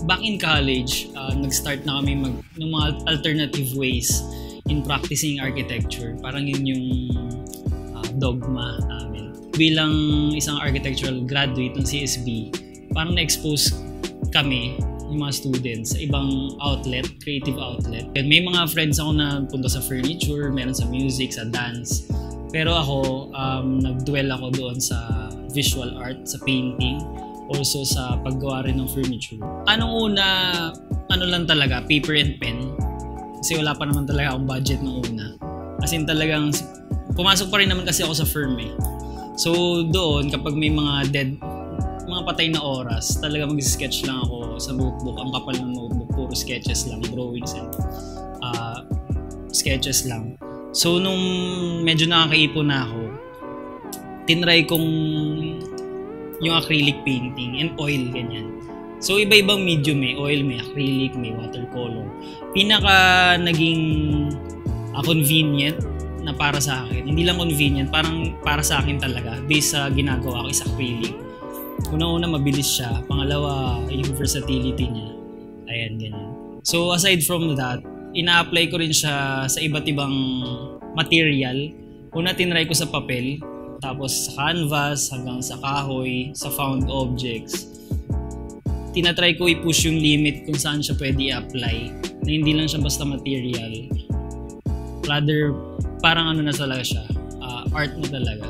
back in college, nag-start na kami ng mga alternative ways in practicing architecture. Parang yun yung dogma namin. Bilang isang architectural graduate ng CSB, parang na-expose kami, yung mga students, sa ibang outlet, creative outlet. And may mga friends ako na punta sa furniture, meron sa music, sa dance. Pero ako, nag-dwell ako doon sa visual art, sa painting, also sa paggawa rin ng furniture. Anong una, lang talaga, paper and pen. Kasi wala pa naman talaga akong budget nung una. As in talagang, pumasok pa rin naman kasi ako sa firm eh. So doon, kapag may mga patay na oras, talaga mag-sketch lang ako sa notebook. Ang kapal ng notebook, puro sketches lang, drawings and sketches lang. So nung medyo nakakaipon na ako, tinry kong yung acrylic painting and oil, ganyan. So iba-ibang medium, may oil, may acrylic, may watercolor. Pinaka naging convenient na para sa akin, hindi lang convenient, parang para sa akin talaga, based sa ginagawa ko is acrylic. Una-una, mabilis siya. Pangalawa, yung versatility niya. Ayan, ganyan. So, aside from that, ina-apply ko rin siya sa iba't ibang material. Una, tinry ko sa papel, tapos sa canvas, hanggang sa kahoy, sa found objects. Tinatry ko i-push yung limit kung saan siya pwede i-apply, na hindi lang siya basta material. Rather, parang ano na talaga siya, art na talaga.